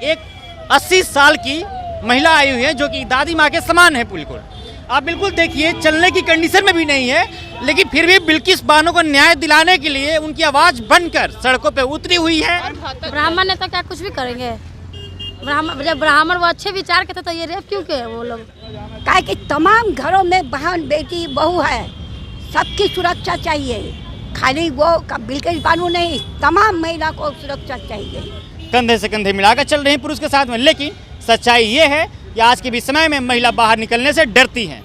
एक 80 साल की महिला आई हुई है जो कि दादी माँ के समान है बिल्कुल। आप बिल्कुल देखिए चलने की कंडीशन में भी नहीं है, लेकिन फिर भी बिल्किस बानो को न्याय दिलाने के लिए उनकी आवाज बनकर सड़कों पे उतरी हुई है। ब्राह्मण ने तो क्या कुछ भी करेंगे, जब ब्राह्मण वो अच्छे विचार के थे तो ये रेप क्यों के वो लोग? काहे कि तमाम घरों में बहन बेटी बहू है, सबकी सुरक्षा चाहिए, खाली वो बिल्किस बानो नहीं, तमाम महिला को सुरक्षा चाहिए। कंधे से कंधे मिलाकर चल रही पुरुष के साथ में, लेकिन सच्चाई ये है कि आज के भी समय में महिला बाहर निकलने से डरती हैं।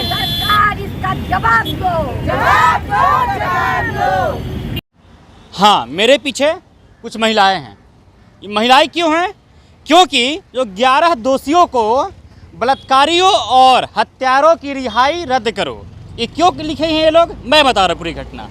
सरकार इसका जवाब दो। हाँ, मेरे पीछे कुछ महिलाएं हैं। ये महिलाएं क्यों हैं? क्योंकि जो 11 दोषियों को बलात्कारियों और हत्यारों की रिहाई रद्द करो, ये क्यों लिखे हैं ये लोग, मैं बता रहा पूरी घटना।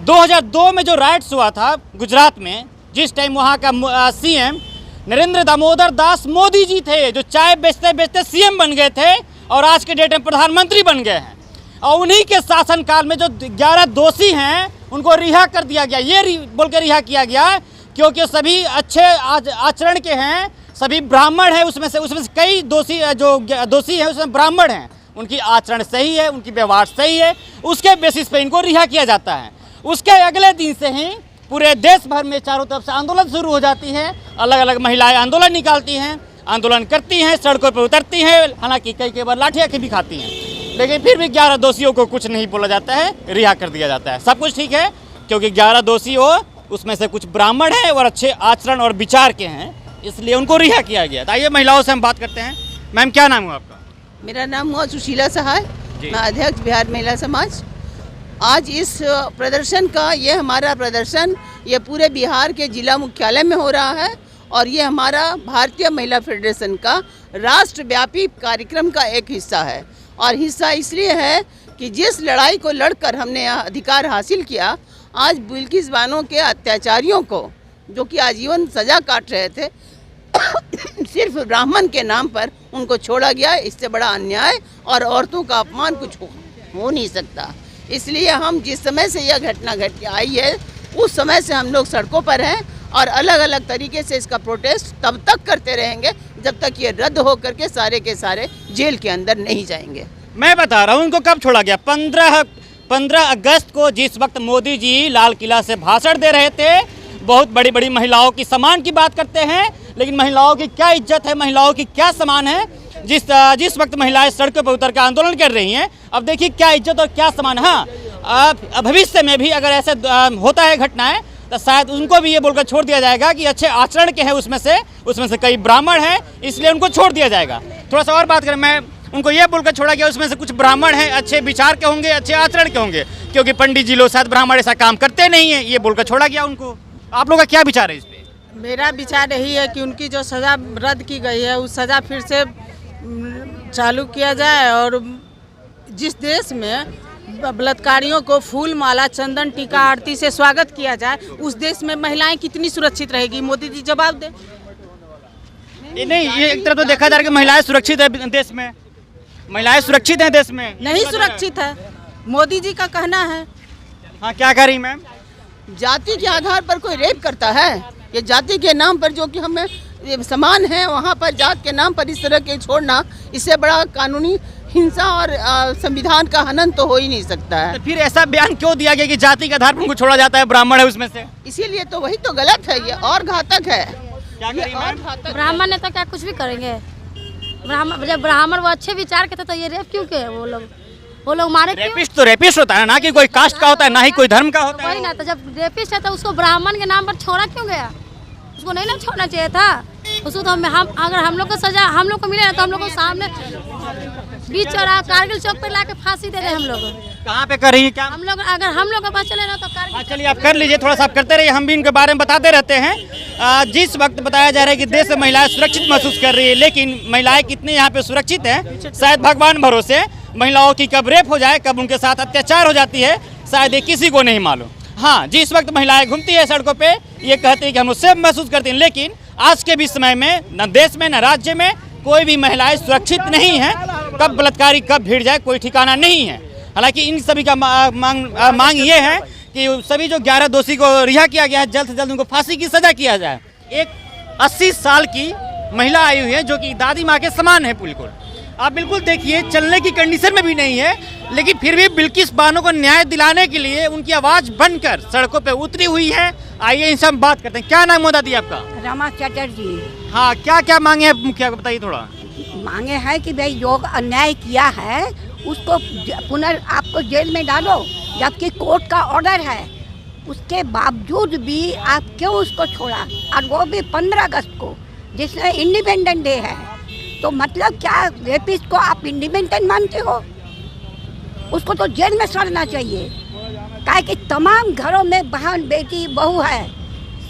2002 में जो राइट्स हुआ था गुजरात में, जिस टाइम वहाँ का सीएम नरेंद्र दामोदर दास मोदी जी थे, जो चाय बेचते बेचते सीएम बन गए थे और आज के डेट में प्रधानमंत्री बन गए हैं, और उन्हीं के शासनकाल में जो 11 दोषी हैं उनको रिहा कर दिया गया। ये बोल के रिहा किया गया क्योंकि सभी अच्छे आचरण के हैं, सभी ब्राह्मण हैं, उसमें से कई दोषी जो दोषी हैं उसमें ब्राह्मण हैं, उनकी आचरण सही है, उनकी व्यवहार सही है, उसके बेसिस पे इनको रिहा किया जाता है। उसके अगले दिन से ही पूरे देश भर में चारों तरफ से आंदोलन शुरू हो जाती है। अलग अलग महिलाएं आंदोलन निकालती हैं, आंदोलन करती हैं, सड़कों पर उतरती हैं, हालांकि कई बार लाठियाँ भी खाती हैं, लेकिन फिर भी 11 दोषियों को कुछ नहीं बोला जाता है, रिहा कर दिया जाता है। सब कुछ ठीक है क्योंकि 11 दोषी हो उसमें से कुछ ब्राह्मण हैं और अच्छे आचरण और विचार के हैं, इसलिए उनको रिहा किया गया। आइए महिलाओं से हम बात करते हैं। मैम, क्या नाम है आपका? मेरा नाम हुआ सुशीला सहाय, मैं अध्यक्ष बिहार महिला समाज। आज इस प्रदर्शन का, ये हमारा प्रदर्शन ये पूरे बिहार के जिला मुख्यालय में हो रहा है और ये हमारा भारतीय महिला फेडरेशन का राष्ट्रव्यापी कार्यक्रम का एक हिस्सा है। और हिस्सा इसलिए है कि जिस लड़ाई को लड़कर हमने अधिकार हासिल किया, आज बिल्किस बानो के अत्याचारियों को, जो कि आजीवन सजा काट रहे थे, सिर्फ ब्राह्मण के नाम पर उनको छोड़ा गया। इससे बड़ा अन्याय और औरतों का अपमान कुछ हो नहीं सकता। इसलिए हम जिस समय से यह घटना घट के आई है उस समय से हम लोग सड़कों पर हैं और अलग अलग तरीके से इसका प्रोटेस्ट तब तक करते रहेंगे जब तक ये रद्द हो करके सारे के सारे जेल के अंदर नहीं जाएंगे। मैं बता रहा हूँ उनको कब छोड़ा गया। 15 अगस्त को जिस वक्त मोदी जी लाल किला से भाषण दे रहे थे, बहुत बड़ी बड़ी महिलाओं की सम्मान की बात करते हैं, लेकिन महिलाओं की क्या इज्जत है, महिलाओं की क्या सम्मान है। जिस वक्त महिलाएं सड़कों पर उतर कर आंदोलन कर रही हैं, अब देखिए क्या इज्जत और क्या सम्मान। हाँ, भविष्य में भी अगर ऐसे होता है घटनाएं तो शायद उनको भी ये बोलकर छोड़ दिया जाएगा कि अच्छे आचरण के हैं, उसमें से कई ब्राह्मण हैं, इसलिए उनको छोड़ दिया जाएगा। थोड़ा सा और बात करें, मैं उनको ये बोलकर छोड़ा गया उसमें से कुछ ब्राह्मण हैं, अच्छे विचार के होंगे, अच्छे आचरण के होंगे, क्योंकि पंडित जी लोग शायद ब्राह्मण ऐसा काम करते नहीं है, ये बोलकर छोड़ा गया उनको। आप लोगों का क्या विचार है इस पे? मेरा विचार यही है कि उनकी जो सज़ा रद्द की गई है उस सज़ा फिर से चालू किया जाए और जिस देश में बलात्कारियों को फूल माला चंदन टीका आरती से स्वागत किया जाए, उस देश में महिलाएं कितनी सुरक्षित रहेगी? मोदी जी जवाब दे। नहीं, ये एक तरफ तो देखा जा रहा है कि महिलाएं सुरक्षित है देश में, महिलाएं सुरक्षित हैं देश में, नहीं सुरक्षित है, मोदी जी का कहना है। हाँ, क्या कह रही मैम? जाति के आधार पर कोई रेप करता है? ये जाति के नाम पर जो कि हमें समान है, वहाँ पर जात के नाम पर इस तरह के छोड़ना, इससे बड़ा कानूनी हिंसा और संविधान का हनन तो हो ही नहीं सकता है। तो फिर ऐसा बयान क्यों दिया गया कि जाति के आधार पर उनको छोड़ा जाता है, ब्राह्मण है उसमें से? इसीलिए तो वही तो गलत है, ये और घातक है। क्या कह रही मैम? ब्राह्मण ने तो क्या कुछ भी करेंगे, जब ब्राह्मण वो अच्छे विचार के थे तो ये रेप क्यों के वो लोग मारे? रेपिस्ट तो रेपिस्ट होता है ना, कि कोई कास्ट का होता है, ना ही कोई धर्म का होता है। वही ना, तो जब रेपिस्ट है तो उसको ब्राह्मण के नाम पर छोड़ा क्यों गया? उसको नहीं ना छोड़ना चाहिए था। उसको तो हम अगर हम लोग को सजा हम लोग को मिले ना तो हम लोग को सामने बीच चौराहा कारगिल चौक पर लाके फांसी दे दे। हम लोग कहाँ पे कर रही है क्या? हम लोग अगर हम लोग का पास चले ना तो कारगिल। चलिए आप कर लीजिए, थोड़ा सा आप करते रहिए, हम भी इनके बारे में बताते रहते हैं। जिस वक्त बताया जा रहा है कि देश में महिलाएं सुरक्षित महसूस कर रही है, लेकिन महिलाएं कितनी यहाँ पे सुरक्षित हैं, शायद भगवान भरोसे। महिलाओं की कब रेप हो जाए, कब उनके साथ अत्याचार हो जाती है, शायद ये किसी को नहीं मालूम। हाँ, जिस वक्त महिलाएं घूमती है सड़कों पे, ये कहती है कि हम लोग सेफ महसूस करते हैं, लेकिन आज के भी समय में न देश में न राज्य में कोई भी महिलाएं सुरक्षित नहीं है। कब बलात्कारी कब भिड़ जाए कोई ठिकाना नहीं है। हालांकि इन सभी का मांग ये है कि सभी जो 11 दोषी को रिहा किया गया है, जल्द से जल्द उनको फांसी की सजा किया जाए। एक 80 साल की महिला आई हुई है जो कि दादी माँ के समान है बिल्कुल। आप बिल्कुल देखिए, चलने की कंडीशन में भी नहीं है, लेकिन फिर भी बिल्किस बानो को न्याय दिलाने के लिए उनकी आवाज़ बनकर सड़कों पे उतरी हुई है। आइए इनसे हम बात करते हैं। क्या नाम है दादी आपका? रमा चटर्जी। हाँ, क्या क्या मांगे हैं मुखिया को, बताइए थोड़ा। मांगे हैं कि भाई जो अन्याय किया है उसको आपको जेल में डालो, जबकि कोर्ट का ऑर्डर है। उसके बावजूद भी आप क्यों उसको छोड़ा, और वो भी 15 अगस्त को, जिसमें इंडिपेंडेंट डे है। तो मतलब क्या रेपिस्ट को आप इंडिपेंडेंट मानते हो? उसको तो जेल में सड़ना चाहिए। काहे कि तमाम घरों में बहन बेटी बहू है,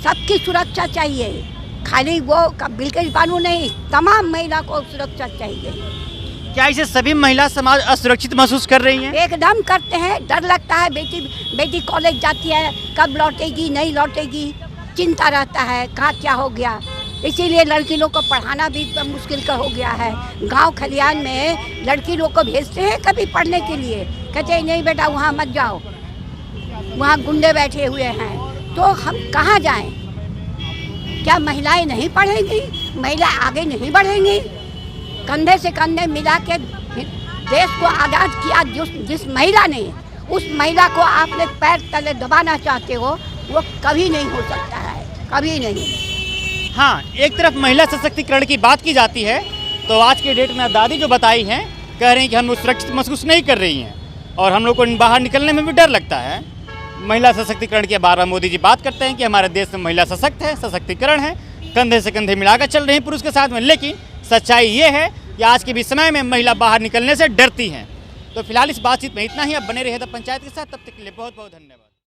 सबकी सुरक्षा चाहिए। खाली वो बिल्किस बानो नहीं, तमाम महिला को सुरक्षा चाहिए। क्या इसे सभी महिला समाज असुरक्षित महसूस कर रही हैं? एकदम करते हैं, डर लगता है। बेटी कॉलेज जाती है, कब लौटेगी नहीं लौटेगी, चिंता रहता है कहाँ क्या हो गया। इसीलिए लड़की लोग को पढ़ाना भी मुश्किल का हो गया है। गांव खलियान में लड़की लोग को भेजते हैं कभी पढ़ने के लिए, कहते हैं नहीं बेटा वहाँ मत जाओ, वहाँ गुंडे बैठे हुए हैं। तो हम कहाँ जाएं? क्या महिलाएं नहीं पढ़ेंगी? महिला आगे नहीं बढ़ेंगी? कंधे से कंधे मिला के देश को आज़ाद किया जिस महिला ने, उस महिला को आपने पैर तले दबाना चाहते हो, वो कभी नहीं हो सकता है, कभी नहीं। हाँ, एक तरफ महिला सशक्तिकरण की बात की जाती है, तो आज के डेट में दादी जो बताई हैं, कह रही हैं कि हम सुरक्षित महसूस नहीं कर रही हैं और हम लोग को बाहर निकलने में भी डर लगता है। महिला सशक्तिकरण के बारे में मोदी जी बात करते हैं कि हमारे देश में महिला सशक्त है, सशक्तिकरण है, कंधे से कंधे मिलाकर चल रही हैं पुरुष के साथ में। लेकिन सच्चाई ये है कि आज के भी समय में महिला बाहर निकलने से डरती हैं। तो फिलहाल इस बातचीत में इतना ही। अब बने रहे द पंचायत के साथ, तब तक के लिए बहुत बहुत धन्यवाद।